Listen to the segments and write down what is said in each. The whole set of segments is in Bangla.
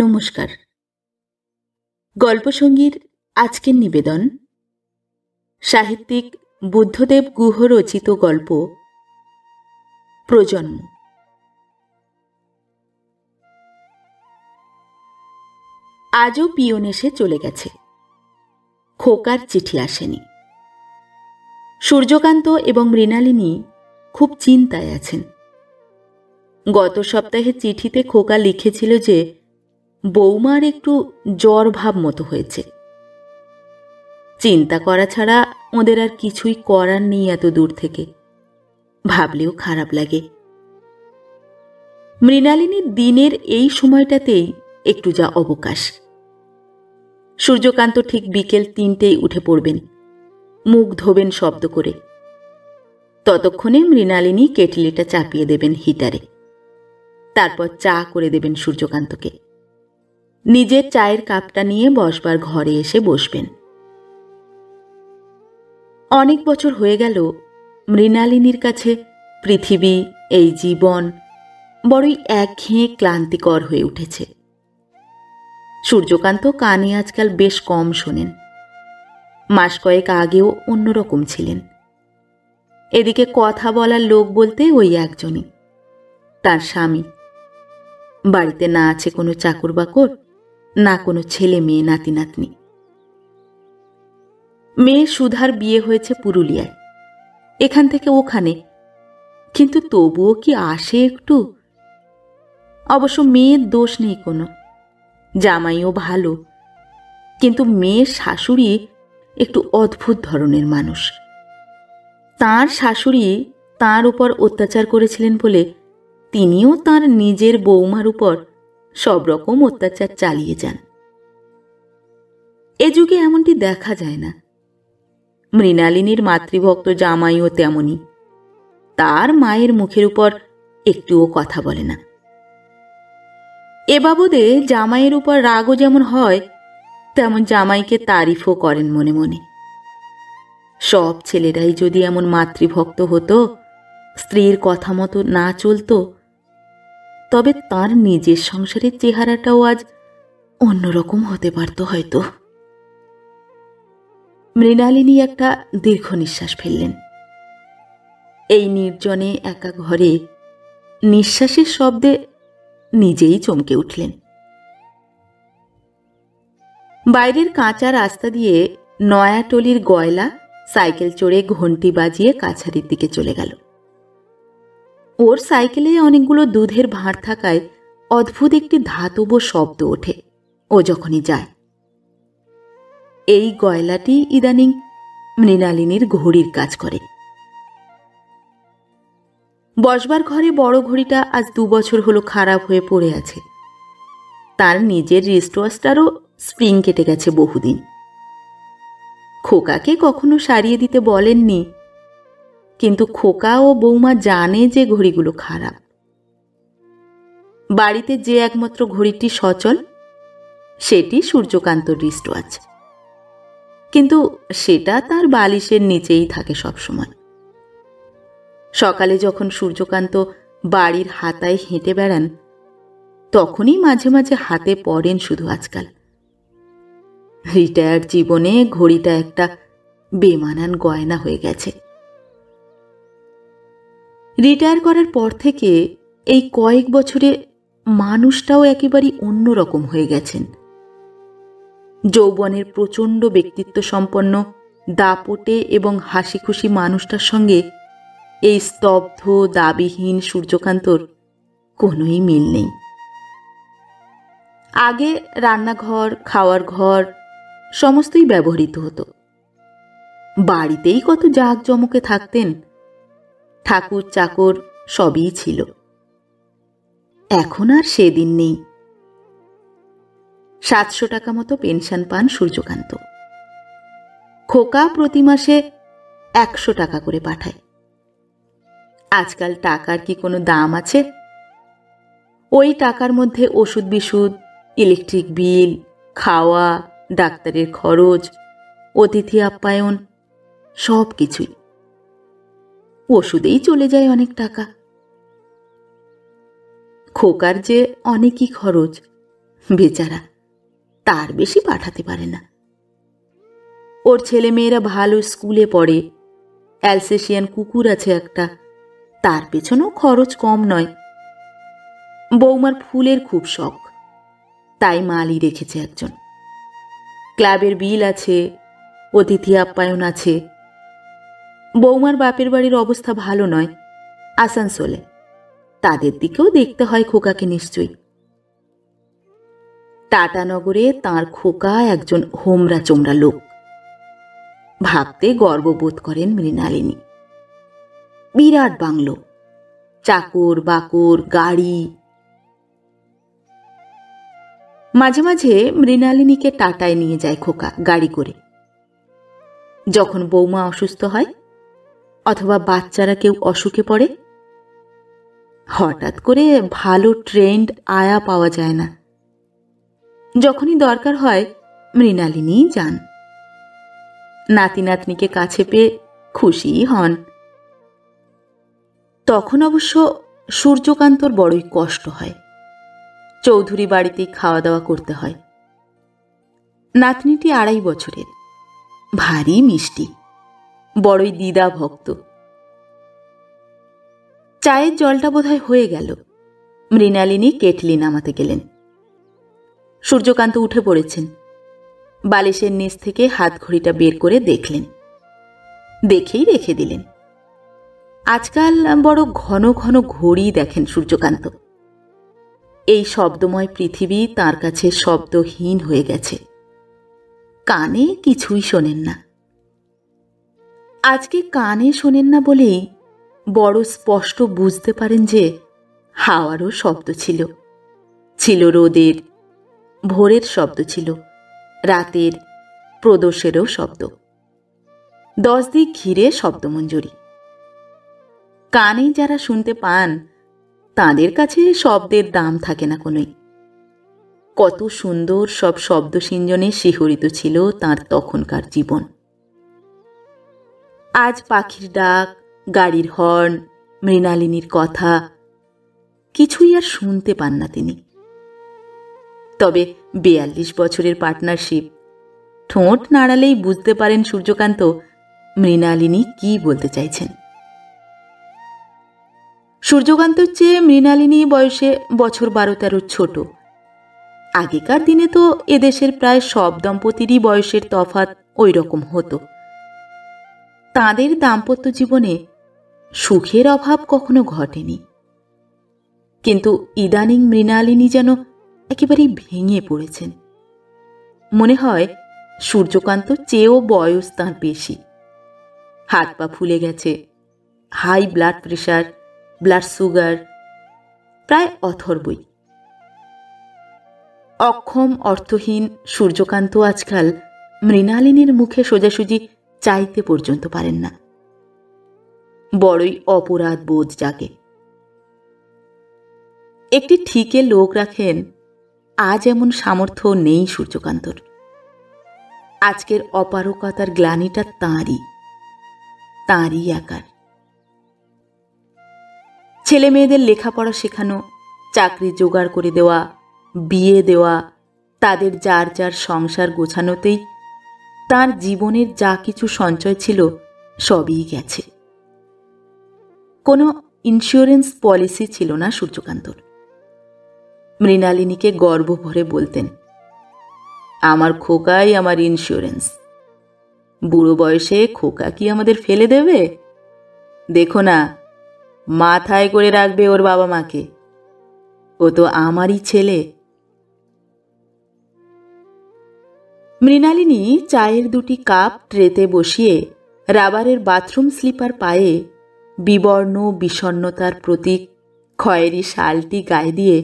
নমস্কার। গল্পসঙ্গীর আজকের নিবেদন সাহিত্যিক বুদ্ধদেব গুহ রচিত গল্প প্রজন্ম। আজও পিয়ন এসে চলে গেছে, খোকার চিঠি আসেনি। সূর্যকান্ত এবং মৃণালিনী খুব চিন্তায় আছেন। গত সপ্তাহে চিঠিতে খোকা লিখেছিল যে বৌমার একটু জ্বর ভাব মতো হয়েছে। চিন্তা করা ছাড়া ওদের আর কিছুই করার নেই এত দূর থেকে, ভাবলেও খারাপ লাগে। মৃণালিনীর দিনের এই সময়টাতেই একটু যা অবকাশ। সূর্যকান্ত ঠিক বিকেল 3টেই উঠে পড়বেন, মুখ ধোবেন শব্দ করে। ততক্ষণে মৃণালিনী কেটলিটা চাপিয়ে দেবেন হিটারে, তারপর চা করে দেবেন সূর্যকান্তকে। নিজের চায়ের কাপটা নিয়ে বসবার ঘরে এসে বসবেন। অনেক বছর হয়ে গেল মৃণালিনীর কাছে পৃথিবী, এই জীবন বড়ই একঘেয়ে ক্লান্তিকর হয়ে উঠেছে। সূর্যকান্ত কানে আজকাল বেশ কম শোনেন। মাস কয়েক আগেও অন্যরকম ছিলেন। এদিকে কথা বলার লোক বলতে ওই একজনই, তার স্বামী। বাড়িতে না আছে কোনো চাকর বাকর, না কোনো ছেলে মেয়ে নাতি নাতনি। মেয়ে সুধার বিয়ে হয়েছে পুরুলিয়ায়, এখান থেকে ওখানে, কিন্তু তবুও কি আসে একটু? অবশ্য মেয়ের দোষ নেই কোনো, জামাইও ভালো, কিন্তু মেয়ের শাশুড়ি একটু অদ্ভুত ধরনের মানুষ। তার শাশুড়ি তার উপর অত্যাচার করেছিলেন বলে তিনিও তার নিজের বৌমার উপর সব রকম অত্যাচার চালিয়ে যান। এ যুগে এমনটি দেখা যায় না। মৃণালিনীর মাতৃভক্ত জামাইও তেমনি, তার মায়ের মুখের উপর একটুও কথা বলে না। এ বাবদে জামাইয়ের উপর রাগও যেমন হয়, তেমন জামাইকে তারিফও করেন মনে মনে। সব ছেলেরাই যদি এমন মাতৃভক্ত হতো, স্ত্রীর কথা মতো না চলতো, তবে তার নিজের সংসারের চেহারাটাও আজ অন্যরকম হতে পারত হয়তো। মৃণালিনী একটা দীর্ঘ নিঃশ্বাস ফেললেন। এই নির্জনে একা ঘরে নিঃশ্বাসের শব্দে নিজেই চমকে উঠলেন। বাইরের কাঁচা রাস্তা দিয়ে নয়াটলির গয়লা সাইকেল চড়ে ঘন্টি বাজিয়ে কাছারির দিকে চলে গেল। ওর সাইকেলে অনেকগুলো দুধের ভাঁড় থাকায় অদ্ভুত একটি ধাতব শব্দ ওঠে ও যখনই যায়। এই গয়লাটি ইদানিং মৃণালিনীর ঘড়ির কাজ করে। বসবার ঘরে বড় ঘড়িটা আজ 2 বছর হলো খারাপ হয়ে পড়ে আছে। তার নিজের রিস্টওয়াচটারও স্প্রিং কেটে গেছে বহুদিন। খোকাকে কখনো সারিয়ে দিতে বলেননি, কিন্তু খোকা ও বৌমা জানে যে ঘড়িগুলো খারাপ। বাড়িতে যে একমাত্র ঘড়িটি সচল, সেটি সূর্যকান্তর রিস্টওয়াচ, কিন্তু সেটা তার বালিশের নিচেই থাকে সবসময়। সকালে যখন সূর্যকান্ত বাড়ির হাতায় হেঁটে বেড়ান, তখনই মাঝে মাঝে হাতে পড়েন শুধু আজকাল। রিটায়ার্ড জীবনে ঘড়িটা একটা বেমানান গয়না হয়ে গেছে। রিটায়ার করার পর থেকে এই কয়েক বছরে মানুষটাও একেবারে অন্যরকম হয়ে গেছেন। যৌবনের প্রচণ্ড ব্যক্তিত্ব সম্পন্ন, দাপটে এবং হাসি খুশি মানুষটার সঙ্গে এই স্তব্ধ দাবিহীন সূর্যকান্তর কোনোই মিল নেই। আগে রান্নাঘর, খাওয়ার ঘর সমস্তই ব্যবহৃত হতো। বাড়িতেই কত জাঁকজমকে থাকতেন, ঠাকুর চাকর সবই ছিল। এখন আর সেদিন নেই। 700 টাকা মতো পেনশন পান সূর্যকান্ত। খোকা প্রতি মাসে 100 টাকা করে পাঠায়। আজকাল টাকার কি কোনো দাম আছে? ওই টাকার মধ্যে ওষুধ বিশুধ, ইলেকট্রিক বিল, খাওয়া, ডাক্তারের খরচ, অতিথি আপ্যায়ন সব কিছুই। ওষুধেই চলে যায় অনেক টাকা। খোকার যে অনেকই খরচ, বেচারা, তার বেশি পাঠাতে পারে না। ওর ছেলেমেয়েরা ভালো স্কুলে পড়ে, অ্যালসেশিয়ান কুকুর আছে একটা, তার পেছনেও খরচ কম নয়। বৌমার ফুলের খুব শখ, তাই মালি রেখেছে একজন। ক্লাবের বিল আছে, অতিথি আপ্যায়ন আছে। বৌমার বাপের বাড়ির অবস্থা ভালো নয়, আসানসোলে, তাদের দিকেও দেখতে হয় খোকাকে নিশ্চয়ই। টাটানগরে তাঁর খোকা একজন হোমরা চোমরা লোক, ভাবতে গর্ববোধ করেন মৃণালিনী। বিরাট বাংলো, চাকর বাকর, গাড়ি। মাঝে মাঝে মৃণালিনীকে টাটায় নিয়ে যায় খোকা গাড়ি করে। যখন বৌমা অসুস্থ হয় অথবা বাচ্চারা কেউ অসুখে পড়ে, হঠাৎ করে ভালো ট্রেন্ড আয়া পাওয়া যায় না, যখনই দরকার হয় মৃণালিনী যান। নাতি নাতনিকে কাছে পেয়ে খুশি হন। তখন অবশ্য সূর্যকান্তর বড়ই কষ্ট হয়, চৌধুরী বাড়িতেই খাওয়া দাওয়া করতে হয়। নাতনিটি 2.5 বছরের, ভারী মিষ্টি, বড়ই দিদা ভক্ত। চায়ের জলটা বোধহয় হয়ে গেল, মৃণালিনী কেটলি নামাতে গেলেন। সূর্যকান্ত উঠে পড়েছেন, বালিশের নিচ থেকে হাতঘড়িটা বের করে দেখলেন, দেখেই রেখে দিলেন। আজকাল বড় ঘন ঘন ঘড়ি দেখেন সূর্যকান্ত। এই শব্দময় পৃথিবী তার কাছে শব্দহীন হয়ে গেছে, কানে কিছুই শোনেন না। আজকে কানে শোনেন না বলেই বড় স্পষ্ট বুঝতে পারেন যে হাওয়ারও শব্দ ছিল, ছিল রোদের, ভোরের শব্দ ছিল, রাতের, প্রদোষেরও শব্দ। 10 দিক ঘিরে শব্দমঞ্জরি। কানে যারা শুনতে পান তাদের কাছে শব্দের দাম থাকে না কোনোই। কত সুন্দর সব শব্দসিঞ্জনে শিহরিত ছিল তার তখনকার জীবন। আজ পাখির ডাক, গাড়ির হর্ন, মৃণালিনীর কথা কিছুই আর শুনতে পান না তিনি। তবে 42 বছরের পার্টনারশিপ, ঠোঁট নাড়ালেই বুঝতে পারেন সূর্যকান্ত মৃণালিনী কি বলতে চাইছেন। সূর্যকান্তর চেয়ে মৃণালিনী বয়সে বছর 12-13 ছোট। আগেকার দিনে তো এদেশের প্রায় সব দম্পতিরই বয়সের তফাৎ ওই রকম হতো। তাঁদের দাম্পত্য জীবনে সুখের অভাব কখনো ঘটেনি, কিন্তু ইদানিং মৃণালিনী যেন একেবারেই ভেঙে পড়েছেন। মনে হয় সূর্যকান্ত চেয়েও বয়স তাঁর বেশি। হাত পা ফুলে গেছে, high blood pressure, blood sugar, প্রায় অথর্বই। অক্ষম অর্থহীন সূর্যকান্ত আজকাল মৃণালিনীর মুখে সোজাসুজি চাইতে পর্যন্ত পারেন না। বড়ই অপরাধ বোধ জাগে। একটি ঠিকে লোক রাখেন, আজ এমন সামর্থ্য নেই সূর্যকান্তর। আজকের অপারকতার গ্লানিটা তাঁরই একার। ছেলে মেয়েদের লেখাপড়া শেখানো, চাকরি জোগাড় করে দেওয়া, বিয়ে দেওয়া, তাদের যার যার সংসার গোছানোতেই তার জীবনের যা কিছু সঞ্চয় ছিল সবই গেছে। কোনো ইন্স্যুরেন্স পলিসি ছিল না সূর্যকান্তর। মৃণালিনীকে গর্ব ভরে বলতেন, আমার খোকাই আমার ইন্স্যুরেন্স। বুড়ো বয়সে খোকা কি আমাদের ফেলে দেবে? দেখো না, মাথায় করে রাখবে ওর বাবা মাকে, ও তো আমারই ছেলে। মৃণালিনী চায়ের 2টি কাপ ট্রেতে বসিয়ে রাবারের বাথরুম স্লিপার পায়ে বিবর্ণ বিষণ্ণতার প্রতীক খয়েরি শালটি গায়ে দিয়ে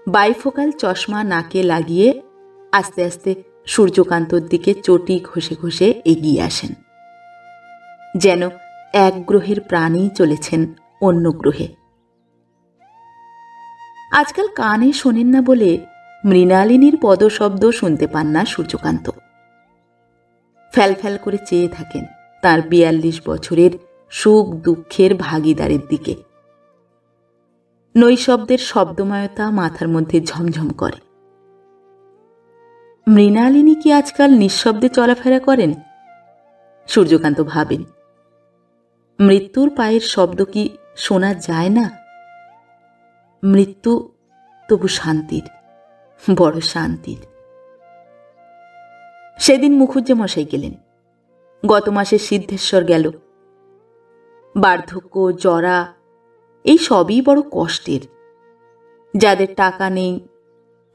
বাইফোকাল চশমা নাকে লাগিয়ে আস্তে আস্তে সূর্যকান্তর দিকে চটি ঘষে ঘষে এগিয়ে আসেন, যেন এক গ্রহের প্রাণী চলেছেন অন্য গ্রহে। আজকাল কানে শোনেন না বলে মৃণালিনীর পদশব্দ শুনতে পান না সূর্যকান্ত। ফ্যালফ্যাল করে চেয়ে থাকেন তার 42 বছরের সুখ দুঃখের ভাগিদারের দিকে। নৈশব্দের শব্দময়তা মাথার মধ্যে ঝমঝম করে। মৃণালিনী কি আজকাল নিঃশব্দে চলাফেরা করেন? সূর্যকান্ত ভাবেন, মৃত্যুর পায়ের শব্দ কি শোনা যায় না? মৃত্যু তবু শান্তির, বড় শান্তির। সেদিন মুখুজ্জে মশাই গেলেন, গত মাসে সিদ্ধেশ্বর গেল। বার্ধক্য, জরা, এই সবই বড় কষ্টের। যাদের টাকা নেই,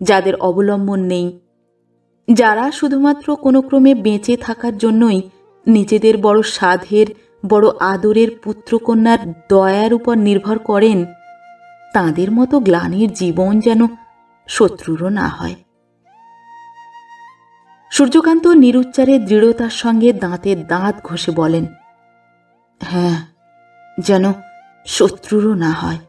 যাদের অবলম্বন নেই, যারা শুধুমাত্র কোনো ক্রমে বেঁচে থাকার জন্যই নিজেদের বড় সাধের, বড় আদরের পুত্রকন্যার দয়ার উপর নির্ভর করেন, তাঁদের মতো গ্লানির জীবন যেন শত্রুরও না হয়। সূর্যকান্ত নিরুচ্চারে দৃঢ়তার সঙ্গে দাঁতের দাঁত ঘষে বলেন, হ্যাঁ, যেন শত্রুরও না হয়।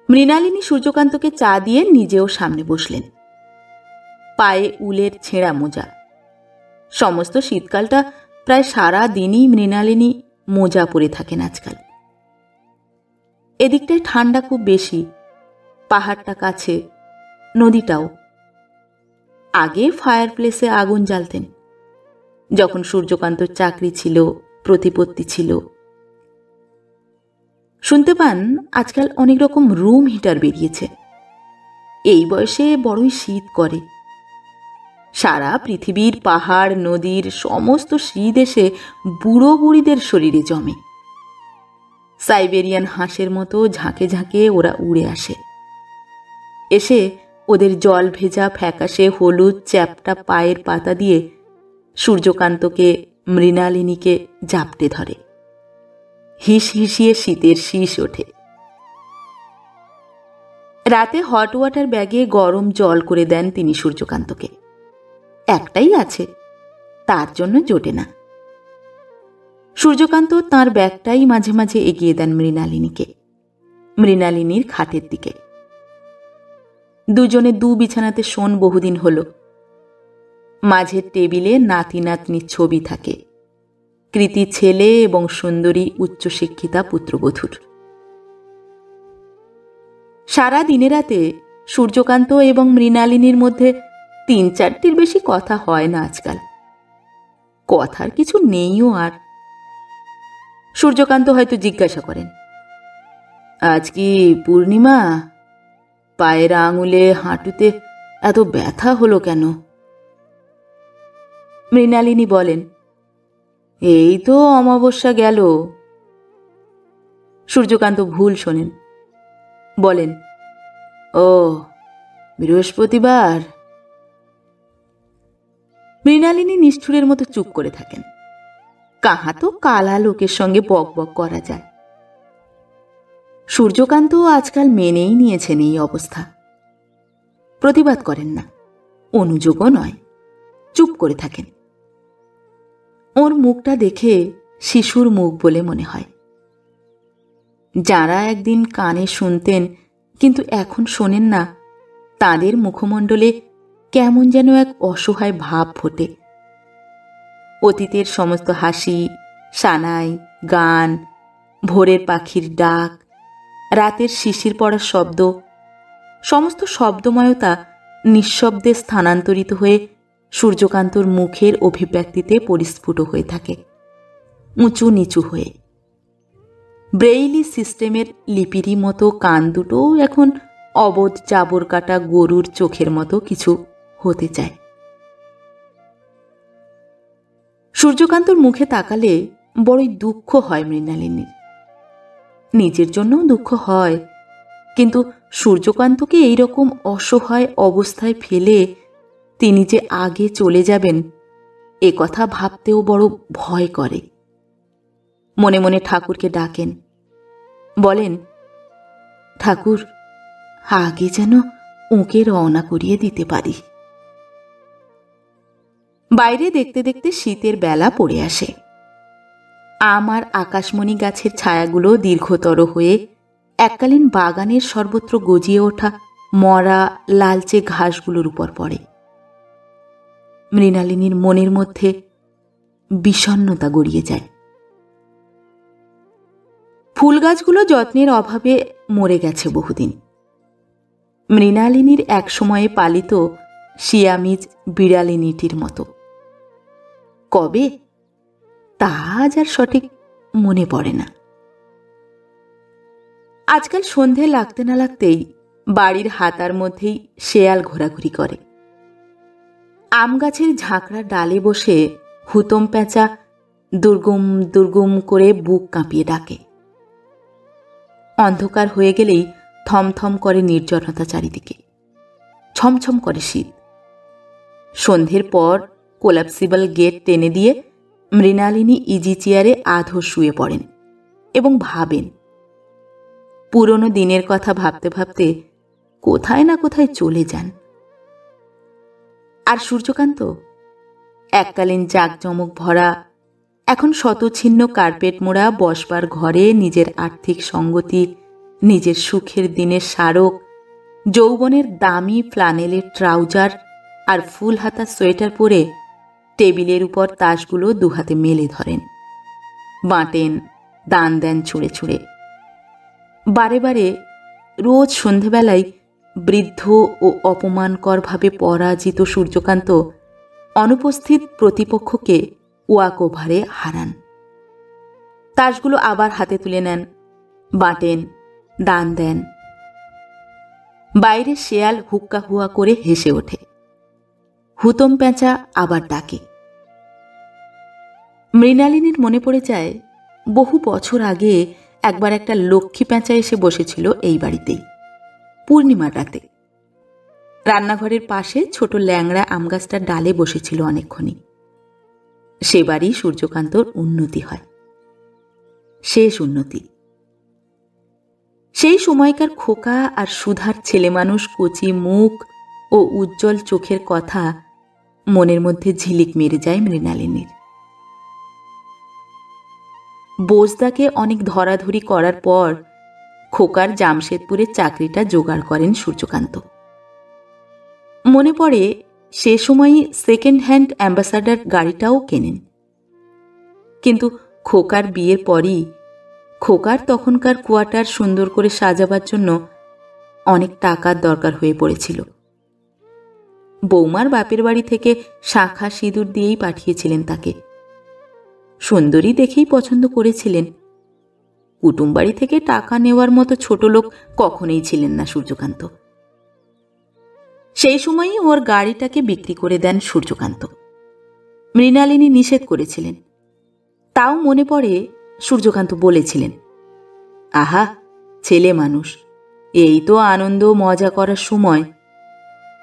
মৃণালিনী সূর্যকান্তকে চা দিয়ে নিজেও সামনে বসলেন। পায়ে উলের ছেঁড়া মোজা। সমস্ত শীতকালটা প্রায় সারা দিনই মৃণালিনী মোজা পরে থাকেন আজকাল। এদিকটায় ঠান্ডা খুব বেশি, পাহাড়টা কাছে, নদীটাও। আগে ফায়ার প্লেসে আগুন জ্বালতেন, যখন সূর্যকান্তর চাকরি ছিল, প্রতিপত্তি ছিল। শুনতে পান আজকাল অনেক রকম রুম হিটার বেরিয়েছে। এই বয়সে বড়ই শীত করে। সারা পৃথিবীর পাহাড়, নদীর সমস্ত শীত এসে বুড়ো বুড়িদের শরীরে জমে। সাইবেরিয়ান হাঁসের মতো ঝাঁকে ঝাঁকে ওরা উড়ে আসে। এসে ওদের জল ভেজা ফ্যাকাশে হলুদ চ্যাপটা পায়ের পাতা দিয়ে সূর্যকান্তকে, মৃণালিনীকে জাপটে ধরে। হিস হিসিয়ে শীতের শীষ ওঠে। রাতে হট ওয়াটার ব্যাগে গরম জল করে দেন তিনি সূর্যকান্তকে। একটাই আছে, তার জন্য জোটে না। সূর্যকান্ত তাঁর ব্যাগটাই মাঝে মাঝে এগিয়ে দেন মৃণালিনীকে, মৃণালিনীর খাটের দিকে। দুজনে দু বিছানাতে শোন বহুদিন হল। মাঝের টেবিলে নাতি নাতনির ছবি থাকে, কৃতি ছেলে এবং সুন্দরী উচ্চশিক্ষিতা পুত্রবধূর। সারা দিনে রাতে সূর্যকান্ত এবং মৃণালিনীর মধ্যে ৩-৪টির বেশি কথা হয় না আজকাল। কথার কিছু নেইও আর। সূর্যকান্ত হয়তো জিজ্ঞাসা করেন, আজ কি পূর্ণিমা? পায়ের আঙুলে, হাঁটুতে এত ব্যথা হলো কেন? মৃণালিনী বলেন, এই তো অমাবস্যা গেল। সূর্যকান্ত ভুল শোনেন, বলেন, ও বৃহস্পতিবার। মৃণালিনী নিষ্ঠুরের মতো চুপ করে থাকেন। কাহা তো কালা লোকের সঙ্গে বক বক করা যায়। সূর্যকান্ত আজকাল মেনেই নিয়েছেন এই অবস্থা। প্রতিবাদ করেন না, অনুযোগও নয়, চুপ করে থাকেন। ওর মুখটা দেখে শিশুর মুখ বলে মনে হয়। যারা একদিন কানে শুনতেন কিন্তু এখন শোনেন না, তাদের মুখমণ্ডলে কেমন যেন এক অসহায় ভাব ফোটে। অতীতের সমস্ত হাসি, সানাই, গান, ভোরের পাখির ডাক, রাতের শিশির পড়ার শব্দ, সমস্ত শব্দময়তা নিঃশব্দে স্থানান্তরিত হয়ে সূর্যকান্তর মুখের অভিব্যক্তিতে পরিস্ফুট হয়ে থাকে, উঁচু নিচু হয়ে। ব্রেইলি সিস্টেমের লিপিরই মতো কান দুটো এখন অবোধ চাবর কাটা গরুর চোখের মতো কিছু হতে চায়। সূর্যকান্তর মুখে তাকালে বড়ই দুঃখ হয় মৃণালিনীর। নিজের জন্যও দুঃখ হয়, কিন্তু সূর্যকান্তকে এইরকম অসহায় অবস্থায় ফেলে তিনি যে আগে চলে যাবেন, এ কথা ভাবতেও বড় ভয় করে। মনে মনে ঠাকুরকে ডাকেন, বলেন, ঠাকুর, আগে যেন ওকে রওনা করিয়ে দিতে পারি। বাইরে দেখতে দেখতে শীতের বেলা পড়ে আসে। আমার আকাশমণি গাছের ছায়াগুলো দীর্ঘতর হয়ে এককালীন বাগানের সর্বত্র গজিয়ে ওঠা মরা লালচে ঘাসগুলোর উপর পড়ে। মৃণালিনীর মনের মধ্যে বিষণ্ণতা গড়িয়ে যায়। ফুল গাছগুলো যত্নের অভাবে মরে গেছে বহুদিন। মৃণালিনীর এক সময়ে পালিত সিয়ামিজ বিড়ালিনীটির মতো। কবে তা আজ আর সঠিক মনে পড়ে না। আজকাল সন্ধে লাগতে না লাগতেই বাড়ির হাতার মধ্যেই শেয়াল ঘোরাঘুরি করে। আম গাছের ঝাঁকড়া ডালে বসে হুতম পেঁচা দুর্গম দুর্গম করে বুক কাঁপিয়ে ডাকে। অন্ধকার হয়ে গেলেই থমথম করে নির্জনতা চারিদিকে, ছমছম করে শীত। সন্ধ্যের পর কোলাপসিবল গেট টেনে দিয়ে মৃণালিনী ইজি চেয়ারে আধো শুয়ে পড়েন এবং ভাবেন। পুরনো দিনের কথা ভাবতে ভাবতে কোথায় না কোথায় চলে যান। আর সূর্যকান্ত এককালীন জাঁকজমক ভরা, এখন শতছিন্ন কার্পেট মোড়া বসবার ঘরে নিজের আর্থিক সঙ্গতি, নিজের সুখের দিনের স্মারক, যৌবনের দামি ফ্লানেলের ট্রাউজার আর ফুল হাতা সোয়েটার পরে টেবিলের উপর তাসগুলো দুহাতে মেলে ধরেন, বাঁটেন, দান দেন ছুঁড়ে ছুঁড়ে। বারে বারে রোজ সন্ধেবেলায় বৃদ্ধ ও অপমানকরভাবে পরাজিত সূর্যকান্ত অনুপস্থিত প্রতিপক্ষকে ওয়াক ওভারে হারান। তাসগুলো আবার হাতে তুলে নেন, বাঁটেন, দান দেন। বাইরে শেয়াল হুক্কা হুয়া করে হেসে ওঠে। হুতম পেঁচা আবার ডাকে। মৃণালিনীর মনে পড়ে যায় বহু বছর আগে একবার একটা লক্ষ্মী পেঁচা এসে বসেছিল এই বাড়িতেই, পূর্ণিমার রাতে। রান্নাঘরের পাশে ছোট ল্যাংড়া আমগাছটার ডালে বসেছিল অনেকক্ষণই। সেবারই সূর্যকান্তর উন্নতি হয়, শেষ উন্নতি। সেই সময়কার খোকা আর সুধার ছেলেমানুষ কচি মুখ ও উজ্জ্বল চোখের কথা মনের মধ্যে ঝিলিক মেরে যায় মৃণালিনীর। বোজদাকে অনেক ধরাধরি করার পর খোকার জামশেদপুরের চাকরিটা জোগাড় করেন সূর্যকান্ত। মনে পড়ে সে সময়ই সেকেন্ড হ্যান্ড অ্যাম্বাসাডার গাড়িটাও কেনেন। কিন্তু খোকার বিয়ের পরই খোকার তখনকার কোয়ার্টার সুন্দর করে সাজাবার জন্য অনেক টাকার দরকার হয়ে পড়েছিল। বৌমার বাপের বাড়ি থেকে শাঁখা সিঁদুর দিয়েই পাঠিয়েছিলেন তাকে। সুন্দরী দেখেই পছন্দ করেছিলেন। কুটুম বাড়ি থেকে টাকা নেওয়ার মতো ছোট লোক কখনোই ছিলেন না সূর্যকান্ত। সেই সময়ই ওর গাড়িটাকে বিক্রি করে দেন সূর্যকান্ত। মৃণালিনী নিষেধ করেছিলেন। তাও মনে পড়ে সূর্যকান্ত বলেছিলেন, আহা, ছেলে মানুষ, এই তো আনন্দ মজা করার সময়।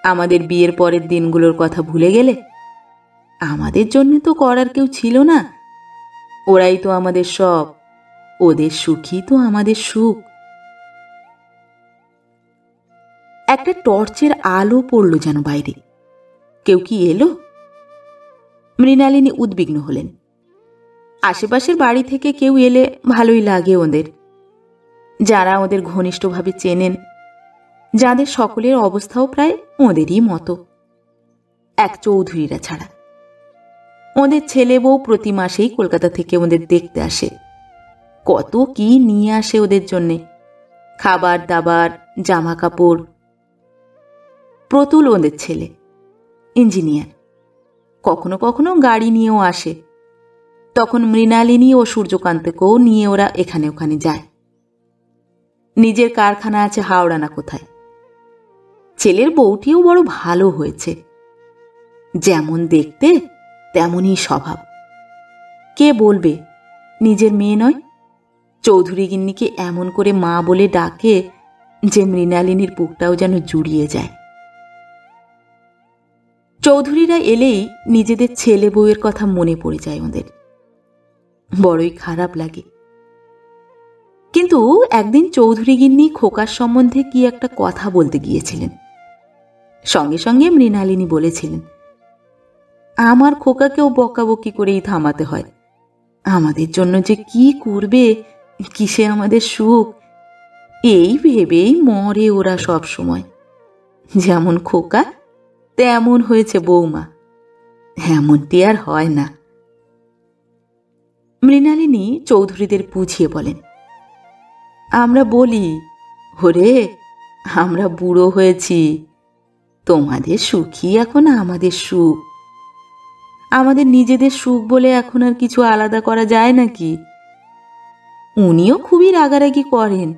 আমাদের বিয়ের পরের দিনগুলোর কথা ভুলে গেলে? আমাদের জন্য তো করার কেউ ছিল না। ওরাই তো আমাদের সব। ওদের সুখই তো আমাদের সুখ। একটা টর্চের আলো পড়ল যেন বাইরে। কেউ কি এলো? মৃণালিনী উদ্বিগ্ন হলেন। আশেপাশের বাড়ি থেকে কেউ এলে ভালোই লাগে ওদের, যারা ওদের ঘনিষ্ঠভাবে চেনেন, যাদের সকলের অবস্থাও প্রায় ওদেরই মতো, এক চৌধুরীরা ছাড়া। ওদের ছেলে বউ প্রতি মাসেই কলকাতা থেকে ওদের দেখতে আসে। কত কি নিয়ে আসে ওদের জন্যে, খাবার দাবার, জামা কাপড়। প্রতুল ওদের ছেলে, ইঞ্জিনিয়ার, কখনো কখনো গাড়ি নিয়েও আসে। তখন মৃণালিনী ও সূর্যকান্তকেও নিয়ে ওরা এখানে ওখানে যায়। নিজের কারখানা আছে হাওড়া না কোথায়। ছেলের বউটিও বড় ভালো হয়েছে, যেমন দেখতে তেমনই স্বভাব। কে বলবে নিজের মেয়ে নয়? চৌধুরী গিন্নিকে এমন করে মা বলে ডাকে যে মৃণালিনীর বুকটাও যেন জুড়িয়ে যায়। চৌধুরীরা এলেই নিজেদের ছেলে বউয়ের কথা মনে পড়ে যায় ওদের। বড়ই খারাপ লাগে। কিন্তু একদিন চৌধুরী গিন্নি খোকার সম্বন্ধে কি একটা কথা বলতে গিয়েছিলেন। সঙ্গে সঙ্গে মৃণালিনী বলেছিলেন, আমার খোকাকেও বকাবকি করেই থামাতে হয়। আমাদের জন্য যে কি করবে, কিসে আমাদের সুখ, এই ভেবেই মরে ওরা সব সময়। যেমন খোকা তেমন হয়েছে বৌমা, এমনটি আর হয় না। মৃণালিনী চৌধুরীদের বুঝিয়ে বলেন, আমরা বলি, ওরে আমরা বুড়ো হয়েছি, তোমাদের সুখই এখন আমাদের সুখ। আমাদের নিজেদের সুখ বলে এখন আর কিছু আলাদা করা যায় নাকি? উনিও খুবই রাগারাগি করেন,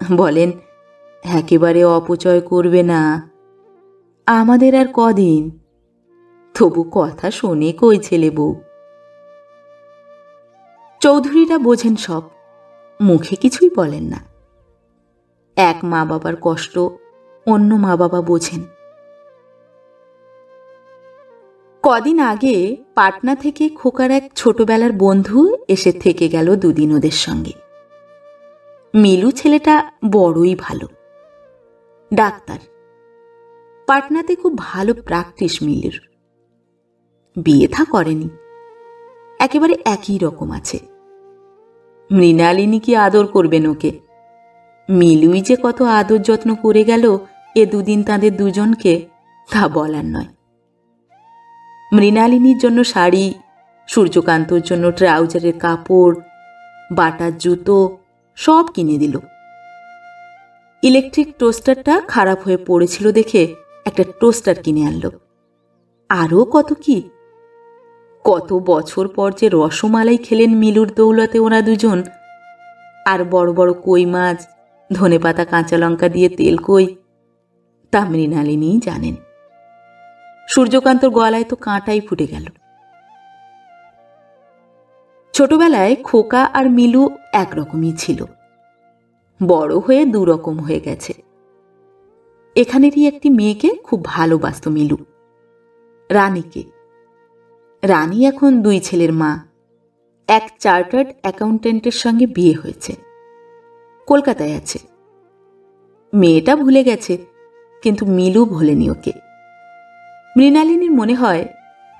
বলেন একেবারে অপচয় করবে না, আমাদের আর কদিন। তবু কথা শোনে কই ছেলে বউ। চৌধুরীরা বোঝেন সব, মুখে কিছুই বলেন না। এক মা বাবার কষ্ট অন্য মা বাবা বোঝেন। কদিন আগে পাটনা থেকে খোকার এক ছোটবেলার বন্ধু এসে থেকে গেল দুদিন ওদের সঙ্গে। মিলু ছেলেটা বড়ই ভালো, ডাক্তার। পাটনাতে খুব ভালো প্র্যাকটিস মিলুর। বিয়ে থা করেনি, একেবারে একই রকম আছে। মৃণালিনী কি আদর করবেন ওকে? মিলুই যে কত আদর যত্ন করে গেল এ দুদিন তাদের দুজনকে, তা বলার নয়। মৃণালিনীর জন্য শাড়ি, সূর্যকান্তর জন্য ট্রাউজারের কাপড়, বাটার জুতো সব কিনে দিল। ইলেকট্রিক টোস্টারটা খারাপ হয়ে পড়েছিল দেখে একটা টোস্টার কিনে আনলো। আরও কত কি! কত বছর পর যে রসমালাই খেলেন মিলুর দৌলতে ওরা দুজন। আর বড় বড় কই মাছ, ধনেপাতা কাঁচা লঙ্কা দিয়ে তেল কই, তা মৃণালিনীই জানেন। সূর্যকান্তর গলায় তো কাঁটাই ফুটে গেল। ছোটবেলায় খোকা আর মিলু একরকমই ছিল, বড় হয়ে দুরকম হয়ে গেছে। এখানেরই একটি মেয়েকে খুব ভালোবাসত মিলু, রানীকে। রানী এখন দুই ছেলের মা, এক চার্টার্ড অ্যাকাউন্টেন্টের সঙ্গে বিয়ে হয়েছে, কলকাতায় আছে। মেয়েটা ভুলে গেছে, কিন্তু মিলু ভোলেনি ওকে। মৃণালিনীর মনে হয়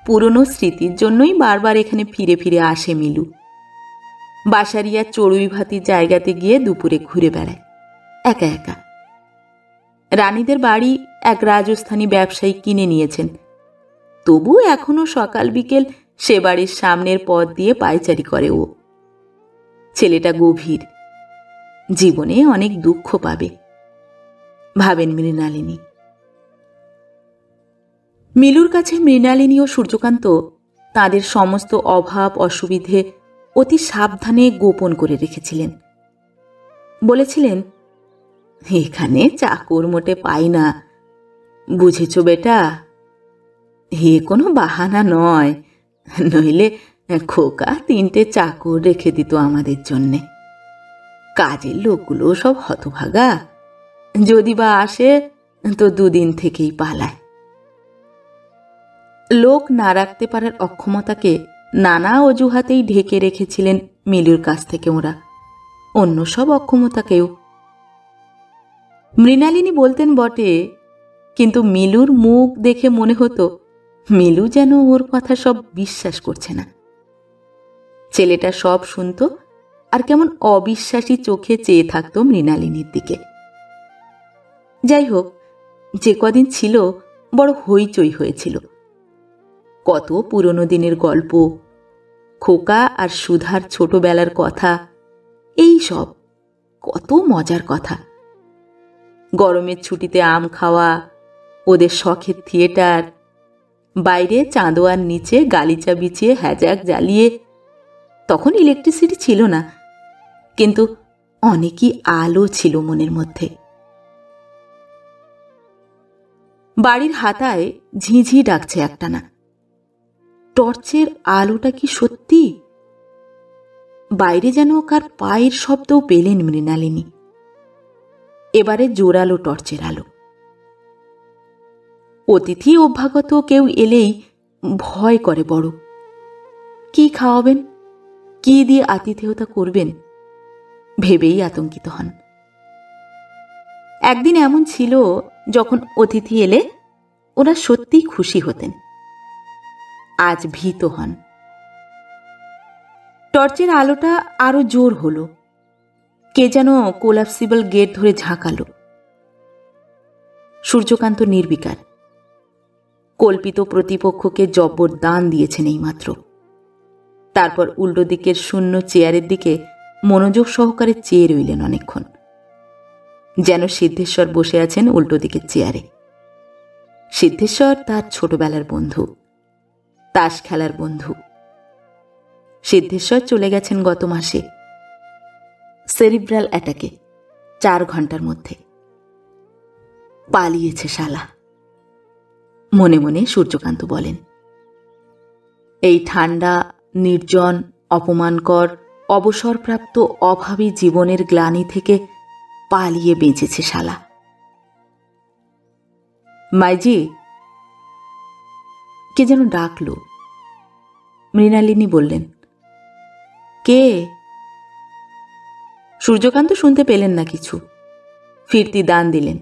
পুরনো স্মৃতির জন্যই বারবার এখানে ফিরে ফিরে আসে মিলু। বাসারিয়া চড়ুই ভাতির জায়গাতে গিয়ে দুপুরে ঘুরে বেড়ায় একা একা। রানীদের বাড়ি এক রাজস্থানী ব্যবসায়ী কিনে নিয়েছেন, তবু এখনো সকাল বিকেল সে বাড়ির সামনের পথ দিয়ে পায়চারি করে ও। ছেলেটা গভীর, জীবনে অনেক দুঃখ পাবে, ভাবেন মৃণালিনী। মিলুর কাছে মৃণালিনী ও সূর্যকান্ত তাদের সমস্ত অভাব অসুবিধে অতি সাবধানে গোপন করে রেখেছিলেন। বলেছিলেন, এখানে চাকর মোটে পাই না, বুঝেছ বেটা? এ কোনো বাহানা নয়, নইলে খোকা 3টে চাকর রেখে দিত আমাদের জন্যে। কাজের লোকগুলো সব হতভাগা, যদি বা আসে তো দুদিন থেকেই পালায়। লোক না রাখতে পারার অক্ষমতাকে নানা অজুহাতেই ঢেকে রেখেছিলেন মিলুর কাছ থেকে ওরা, অন্য সব অক্ষমতাকেও। মৃণালিনী বলতেন বটে, কিন্তু মিলুর মুখ দেখে মনে হতো মিলু যেন ওর কথা সব বিশ্বাস করছে না। ছেলেটা সব শুনত আর কেমন অবিশ্বাসী চোখে চেয়ে থাকত মৃণালিনীর দিকে। যাই হোক, যে কদিন ছিল বড় হইচই হয়েছিল। কত পুরনো দিনের গল্প, খোকা আর সুধার ছোটবেলার কথা, এই সব কত মজার কথা। গরমের ছুটিতে আম খাওয়া, ওদের শখের থিয়েটার, বাইরে চাঁদোয়ার নিচে গালিচা বিছিয়ে হ্যাজাক জ্বালিয়ে। তখন ইলেকট্রিসিটি ছিল না, কিন্তু অনেকই আলো ছিল মনের মধ্যে। বাড়ির হাতায় ঝিঁঝি ডাকছে একটানা। টর্চের আলোটা কি সত্যি? বাইরে যেন কার পায়ের শব্দও পেলেন মৃণালিনী। এবারে জোরালো টর্চের আলো। অতিথি অভ্যাগত কেউ এলেই ভয় করে বড়। কি খাওয়াবেন, কি দিয়ে আতিথেয়তা করবেন, ভেবেই আতঙ্কিত হন। একদিন এমন ছিল যখন অতিথি এলে ওরা সত্যিই খুশি হতেন, আজ ভীত হন। টর্চের আলোটা আরো জোর হলো, কে যেন কোলাপসিবল গেট ধরে ঝাঁকালো। সূর্যকান্ত নির্বিকার, কল্পিত প্রতিপক্ষকে জব্বর দান দিয়েছেন এইমাত্র। তারপর উল্টো দিকের শূন্য চেয়ারের দিকে মনোযোগ সহকারে চেয়ে রইলেন অনেকক্ষণ। যেন সিদ্ধেশ্বর বসে আছেন উল্টো দিকের চেয়ারে। সিদ্ধেশ্বর তার ছোটবেলার বন্ধু, তাস খেলার বন্ধু। সিদ্ধেশ্বর চলে গেছেন গত মাসে সেরিব্রাল অ্যাটাকে, 4 ঘন্টার মধ্যে। পালিয়েছে শালা, মনে মনে সূর্যকান্ত বলেন। এই ঠান্ডা, নির্জন, অপমানকর, অবসরপ্রাপ্ত অভাবী জীবনের গ্লানি থেকে পালিয়ে বেঁচেছে শালা। মাইজি, কে যেন ডাকল। মৃণালিনী বললেন, কে? সূর্যকান্ত শুনতে পেলেন না কিছু, ফিরতি দান দিলেন।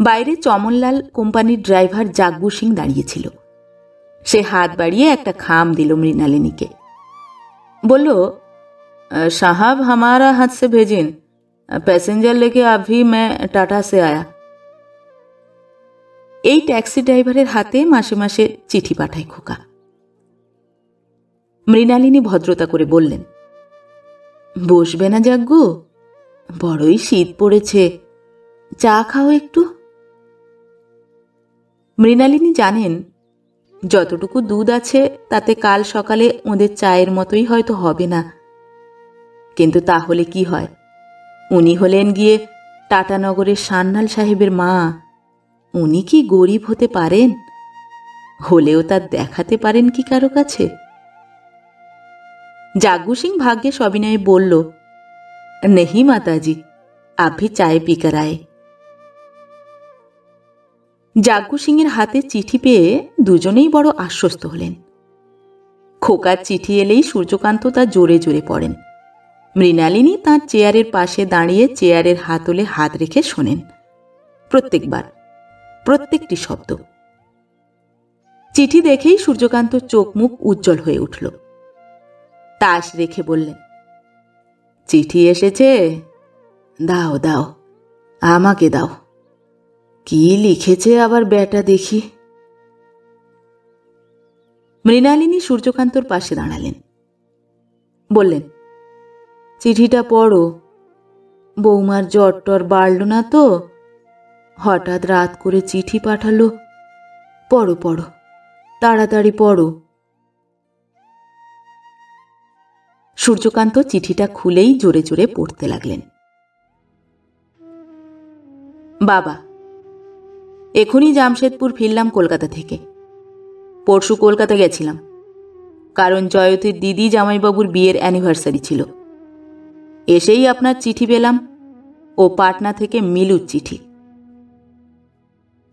বাইরে চমনলাল কোম্পানির ড্রাইভার জাগ্গু সিং দাঁড়িয়েছিল। সে হাত বাড়িয়ে একটা খাম দিল মৃণালিনীকে। বলল, সাহাব हमारा हाथ से भेजिन, पैसेंजर लेके अभी मैं टाटा से आया। এই ট্যাক্সি ড্রাইভারের হাতে মাসে মাসে চিঠি পাঠায় খোকা। মৃণালিনী ভদ্রতা করে বললেন, বসবে না জাগ্গু? বড়ই শীত পড়েছে, চা খাও একটু। মৃণালিনী জানেন, যতটুকু দুধ আছে তাতে কাল সকালে ওদের চায়ের মতোই হয়তো হবে না, কিন্তু তাহলে কি হয়? উনি হলেন গিয়ে টাটানগরের সান্যাল সাহেবের মা। উনি কি গরিব হতে পারেন? হলেও তা দেখাতে পারেন কি কারো কাছে? জাগ্গু সিং ভাগ্যে সবিনয়ে বলল, নেহি মাতাজি, আপ ভি চায় পিকার আয়ে। জাগ্গু সিংয়ের হাতে চিঠি পেয়ে দুজনেই বড় আশ্বস্ত হলেন। খোকার চিঠি এলেই সূর্যকান্ত তা জোরে জোরে পড়েন। মৃণালিনী তাঁর চেয়ারের পাশে দাঁড়িয়ে চেয়ারের হাতলে হাত রেখে শোনেন। প্রত্যেকবার, প্রত্যেকটি শব্দ। চিঠি দেখেই সূর্যকান্ত চোখ মুখ উজ্জ্বল হয়ে উঠল। তাস রেখে বললেন, চিঠি এসেছে? দাও দাও, আমাকে দাও। কি লিখেছে আবার বেটা দেখি। মৃণালিনী সূর্যকান্তর পাশে দাঁড়ালেন। বললেন, চিঠিটা পড়ো। বৌমার জ্বর টর বাড়ল না তো, হঠাৎ রাত করে চিঠি পাঠালো। পড়ো পড়ো, তাড়াতাড়ি পড়ো। সূর্যকান্ত চিঠিটা খুলেই জোরে জোরে পড়তে লাগলেন। বাবা, এখনই জামশেদপুর ফিরলাম কলকাতা থেকে। পরশু কলকাতা গেছিলাম, কারণ জয়তীর দিদি জামাইবাবুর বিয়ের অ্যানিভার্সারি ছিল। এসেই আপনার চিঠি পেলাম, ও পাটনা থেকে মিলুর চিঠি।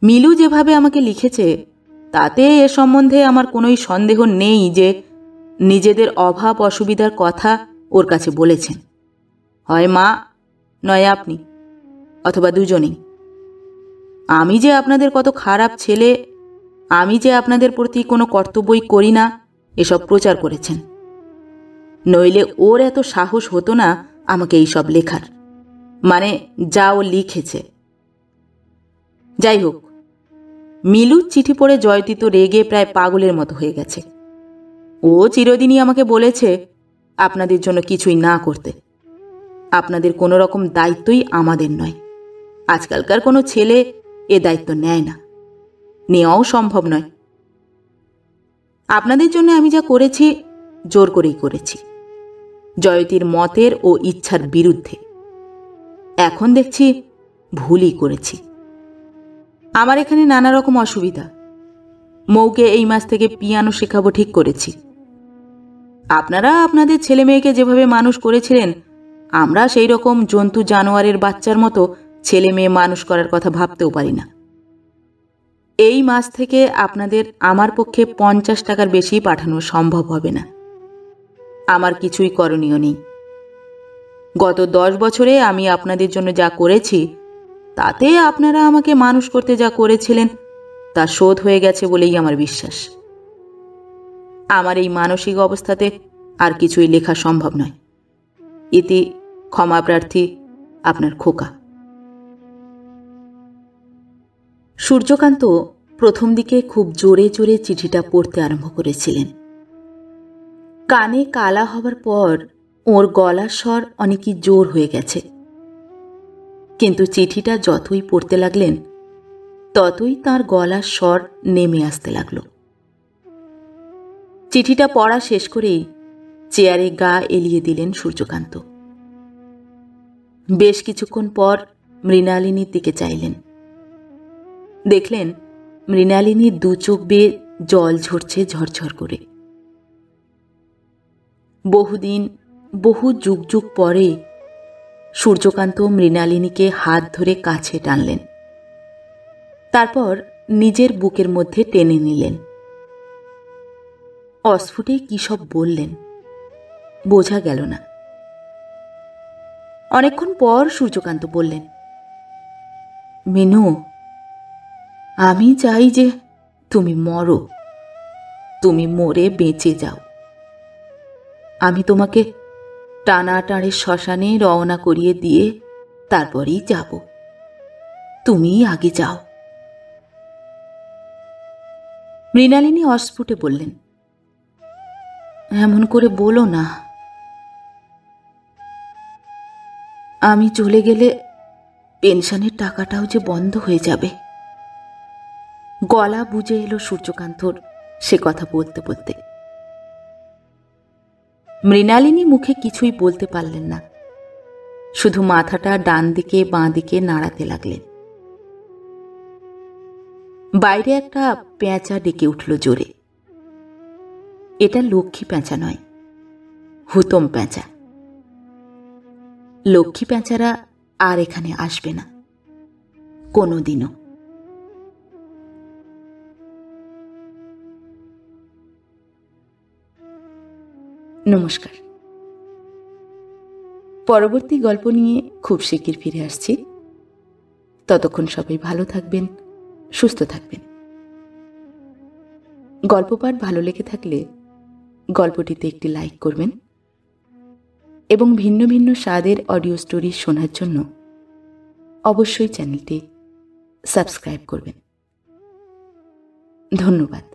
মিলু যেভাবে আমাকে লিখেছে তাতে এ সম্বন্ধে আমার কোনোই সন্দেহ নেই যে নিজেদের অভাব অসুবিধার কথা ওর কাছে বলেছেন। হয় মা, নয় আপনি, অথবা দুজনেই। আমি যে আপনাদের কত খারাপ ছেলে, আমি যে আপনাদের প্রতি কোনো কর্তব্যই করি না, এসব প্রচার করেছেন। নইলে ওর এত সাহস হতো না আমাকে এইসব লেখার, মানে যা ও লিখেছে। যাই হোক, মিলুর চিঠি পড়ে জয়তী তো রেগে প্রায় পাগলের মতো হয়ে গেছে। ও চিরদিনই আমাকে বলেছে আপনাদের জন্য কিছুই না করতে। আপনাদের কোনো রকম দায়িত্বই আমাদের নয়। আজকালকার কোনো ছেলে এ দায়িত্ব নেয় না, নেওয়াও সম্ভব নয়। আপনাদের জন্য আমি যা করেছি জোর করেই করেছি, জয়তীর মতের ও ইচ্ছার বিরুদ্ধে। এখন দেখছি ভুলই করেছি। আমার এখানে নানা রকম অসুবিধা। মৌকে এই মাস থেকে পিয়ানো শেখাবো ঠিক করেছি। আপনারা আপনাদের ছেলে মেয়েকে যেভাবে মানুষ করেছিলেন, আমরা সেই রকম জন্তু জানোয়ারের বাচ্চার মতো ছেলে মেয়ে মানুষ করার কথা ভাবতেও পারি না। এই মাস থেকে আপনাদের আমার পক্ষে 50 টাকার বেশি পাঠানো সম্ভব হবে না। আমার কিছুই করণীয় নেই। গত 10 বছরে আমি আপনাদের জন্য যা করেছি, তাতে আপনারা আমাকে মানুষ করতে যা করেছিলেন তা শোধ হয়ে গেছে বলেই আমার বিশ্বাস। আমার এই মানসিক অবস্থাতে আর কিছুই লেখা সম্ভব নয়। ইতি ক্ষমা প্রার্থী, আপনার খোকা। সূর্যকান্ত প্রথম দিকে খুব জোরে জোরে চিঠিটা পড়তে আরম্ভ করেছিলেন। কানে কালা হবার পর ওর গলার স্বর অনেকই জোর হয়ে গেছে। কিন্তু চিঠিটা যতই পড়তে লাগলেন ততই তার গলার স্বর নেমে আসতে লাগল। চিঠিটা পড়া শেষ করেই চেয়ারে গা এলিয়ে দিলেন সূর্যকান্ত। বেশ কিছুক্ষণ পর মৃণালিনীর দিকে চাইলেন। দেখলেন মৃণালিনীর দু চোখ বেয়ে জল ঝরছে ঝরঝর করে। বহুদিন, বহু যুগ যুগ পরে সূর্যকান্ত মৃণালিনীকে হাত ধরে কাছে টানলেন। তারপর নিজের বুকের মধ্যে টেনে নিলেন। অস্ফুটে কি সব বললেন বোঝা গেল না। অনেকক্ষণ পর সূর্যকান্ত বললেন, মিনু, আমি চাই যে তুমি মরো, তুমি মরে বেঁচে যাও। আমি তোমাকে টানাটাড়ের শ্মশানে রওনা করিয়ে দিয়ে তারপরেই যাব, তুমিই আগে যাও। মৃণালিনী অস্ফুটে বললেন, এমন করে বলো না। আমি চলে গেলে পেনশনের টাকাটাও যে বন্ধ হয়ে যাবে। গলা বুঝে এলো সূর্যকান্তর সে কথা বলতে বলতে। মৃণালিনী মুখে কিছুই বলতে পারলেন না, শুধু মাথাটা ডান দিকে বাঁ দিকে নাড়াতে লাগলেন। বাইরে একটা পেঁচা ডেকে উঠল জোরে। এটা লক্ষ্মী পেঁচা নয়, হুতম পেঁচা। লক্ষ্মী পেঁচারা আর এখানে আসবে না কোনোদিনও। নমস্কার। পরবর্তী গল্প নিয়ে খুব শিগগির ফিরে আসছি। ততক্ষণ সবাই ভালো থাকবেন, সুস্থ থাকবেন। গল্প পাঠ ভালো লেগে থাকলে গল্পটিতে একটি লাইক করবেন এবং ভিন্ন ভিন্ন স্বাদের অডিও স্টোরি শোনার জন্য অবশ্যই চ্যানেলটি সাবস্ক্রাইব করবেন। ধন্যবাদ।